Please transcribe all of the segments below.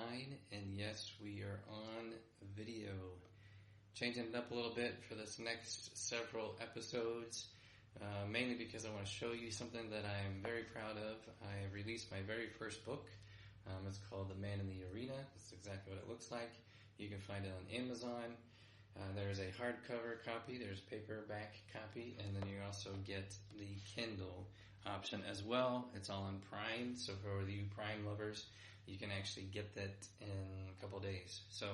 9, and yes, we are on video. Changing it up a little bit for this next several episodes, mainly because I want to show you something that I am very proud of. I released my very first book. It's called The Man in the Arena. That's exactly what it looks like. You can find it on Amazon. There's a hardcover copy, there's a paperback copy, and then you also get the Kindle option as well. It's all on Prime, so for you Prime lovers, you can actually get that in a couple days. So,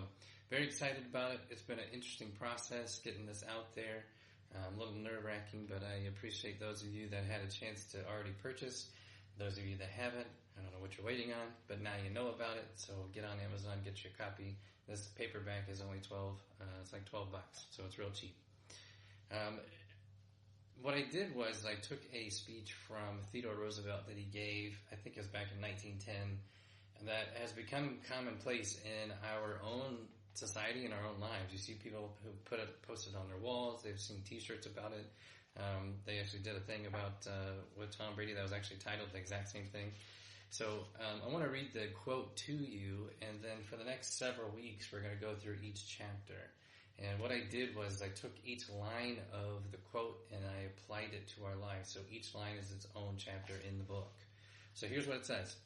very excited about it. It's been an interesting process getting this out there. A little nerve-wracking, but I appreciate those of you that had a chance to already purchase. Those of you that haven't, I don't know what you're waiting on, but now you know about it, so get on Amazon, get your copy. This paperback is only it's like $12, so it's real cheap. What I did was I took a speech from Theodore Roosevelt that he gave, I think it was back in 1910, and that has become commonplace in our own society, in our own lives. You see people who post it on their walls, they've seen t-shirts about it. They actually did a thing about with Tom Brady that was actually titled the exact same thing. So I want to read the quote to you, and then for the next several weeks we're going to go through each chapter. And what I did was I took each line of the quote and I applied it to our lives. So each line is its own chapter in the book. So here's what it says.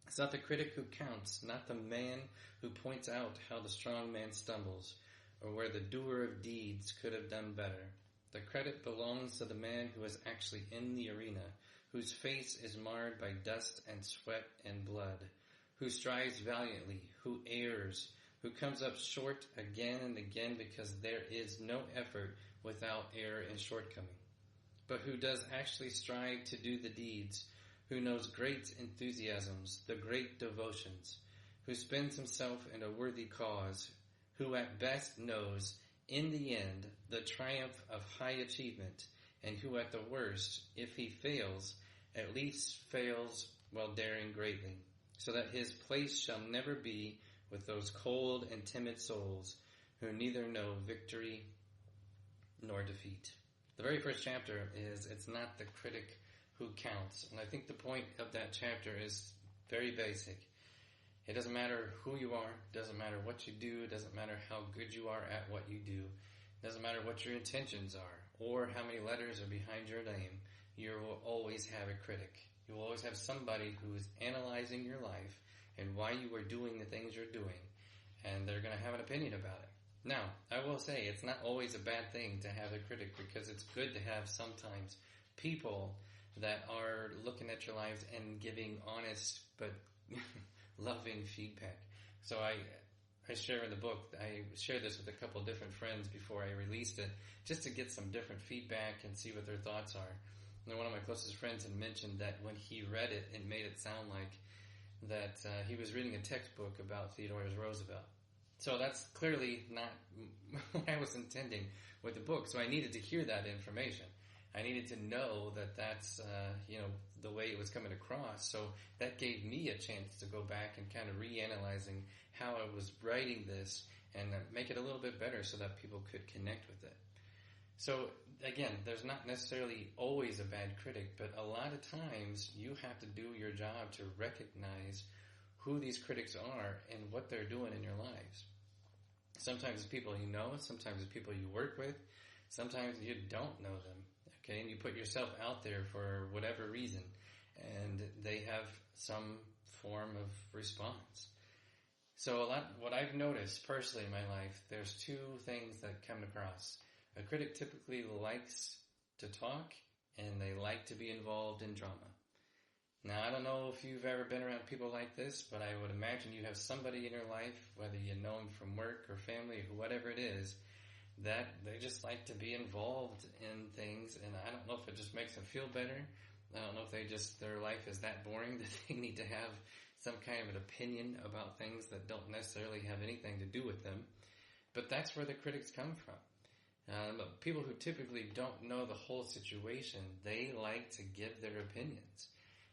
It's not the critic who counts, not the man who points out how the strong man stumbles, or where the doer of deeds could have done better. The credit belongs to the man who is actually in the arena, whose face is marred by dust and sweat and blood, who strives valiantly, who errs, who comes up short again and again because there is no effort without error and shortcoming, but who does actually strive to do the deeds, who knows great enthusiasms, the great devotions, who spends himself in a worthy cause, who at best knows, in the end, the triumph of high achievement, and who at the worst, if he fails, at least fails while daring greatly, so that his place shall never be with those cold and timid souls who neither know victory nor defeat. The very first chapter is, it's not the critic who counts. And I think the point of that chapter is very basic. It doesn't matter who you are, it doesn't matter what you do, it doesn't matter how good you are at what you do, it doesn't matter what your intentions are, or how many letters are behind your name, you will always have a critic. You will always have somebody who is analyzing your life and why you are doing the things you're doing, and they're going to have an opinion about it. Now, I will say, it's not always a bad thing to have a critic, because it's good to have sometimes people that are looking at your lives and giving honest but loving feedback. So I share in the book, I shared this with a couple different friends before I released it, just to get some different feedback and see what their thoughts are. And one of my closest friends had mentioned that when he read it, it made it sound like that he was reading a textbook about Theodore Roosevelt. So that's clearly not what I was intending with the book. So I needed to hear that information. I needed to know that that's, the way it was coming across. So that gave me a chance to go back and kind of reanalyzing how I was writing this and make it a little bit better so that people could connect with it. So again, there's not necessarily always a bad critic, but a lot of times you have to do your job to recognize who these critics are and what they're doing in your lives. Sometimes it's people you know, sometimes it's people you work with, sometimes you don't know them, okay, and you put yourself out there for whatever reason, and they have some form of response. So what I've noticed personally in my life, there's two things that come across. A critic typically likes to talk, and they like to be involved in drama. Now, I don't know if you've ever been around people like this, but I would imagine you have somebody in your life, whether you know them from work or family or whatever it is, that they just like to be involved in things, and I don't know if it just makes them feel better. I don't know if their life is that boring that they need to have some kind of an opinion about things that don't necessarily have anything to do with them. But that's where the critics come from. People who typically don't know the whole situation, they like to give their opinions.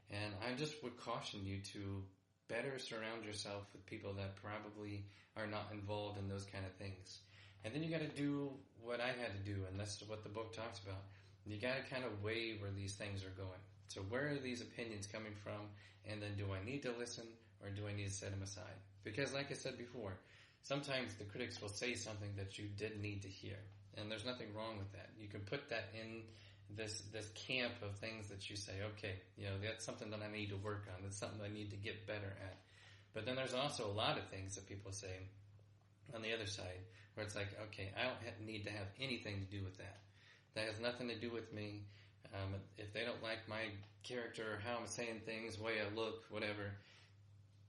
And I just would caution you to better surround yourself with people that probably are not involved in those kind of things. And then you got to do what I had to do, and that's what the book talks about. You got to kind of weigh where these things are going. So where are these opinions coming from? And then do I need to listen, or do I need to set them aside? Because like I said before, sometimes the critics will say something that you did need to hear. And there's nothing wrong with that. You can put that in this camp of things that you say, okay, that's something that I need to work on. That's something I need to get better at. But then there's also a lot of things that people say on the other side where it's like, okay, I don't need to have anything to do with that. That has nothing to do with me. If they don't like my character or how I'm saying things, the way I look, whatever,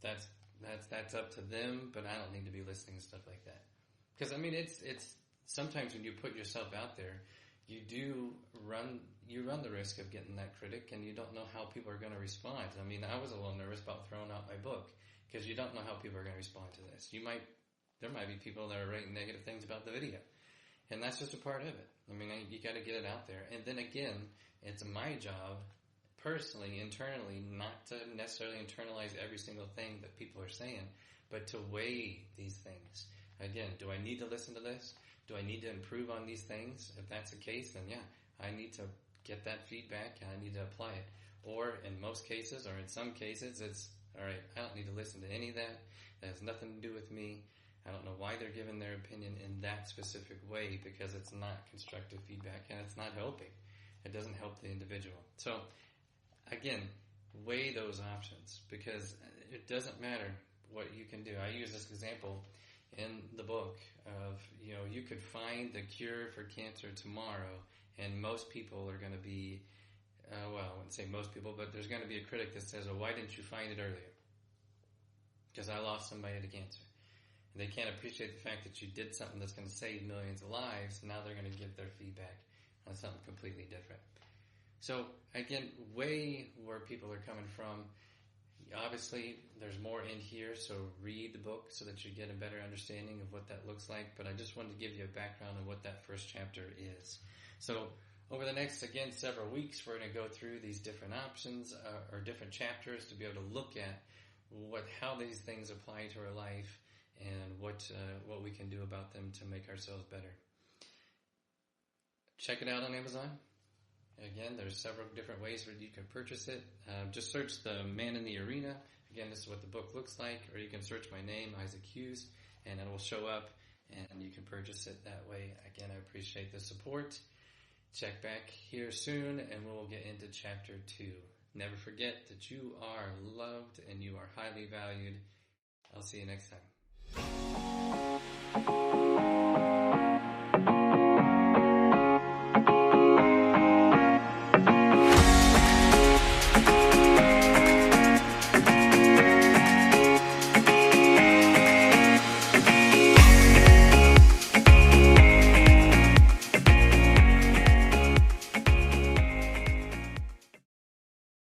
that's up to them, but I don't need to be listening to stuff like that. Because, it's sometimes when you put yourself out there, you run the risk of getting that critic, and you don't know how people are going to respond. I was a little nervous about throwing out my book, because you don't know how people are going to respond to this. There might be people that are writing negative things about the video, and that's just a part of it. You got to get it out there. And then again, it's my job, personally, internally, not to necessarily internalize every single thing that people are saying, but to weigh these things. Again, do I need to listen to this? Do I need to improve on these things? If that's the case, then yeah, I need to get that feedback and I need to apply it. Or in most cases, or in some cases, it's, all right, I don't need to listen to any of that. That has nothing to do with me. I don't know why they're giving their opinion in that specific way, because it's not constructive feedback and it's not helping. It doesn't help the individual. So, again, weigh those options, because it doesn't matter what you can do. I use this example in the book of, you could find the cure for cancer tomorrow, and most people are going to be, I wouldn't say most people, but there's going to be a critic that says, why didn't you find it earlier? Because I lost somebody to cancer. And they can't appreciate the fact that you did something that's going to save millions of lives. Now they're going to give their feedback on something completely different. So, again, weigh where people are coming from. Obviously, there's more in here, so read the book so that you get a better understanding of what that looks like. But I just wanted to give you a background on what that first chapter is. So, over the next, again, several weeks, we're going to go through these different options or different chapters to be able to look at how these things apply to our life and what we can do about them to make ourselves better. Check it out on Amazon. Again, there's several different ways where you can purchase it. Just search The Man in the Arena. Again, this is what the book looks like. Or you can search my name, Isaac Hughes, and it will show up, and you can purchase it that way. Again, I appreciate the support. Check back here soon, and we will get into Chapter 2. Never forget that you are loved and you are highly valued. I'll see you next time.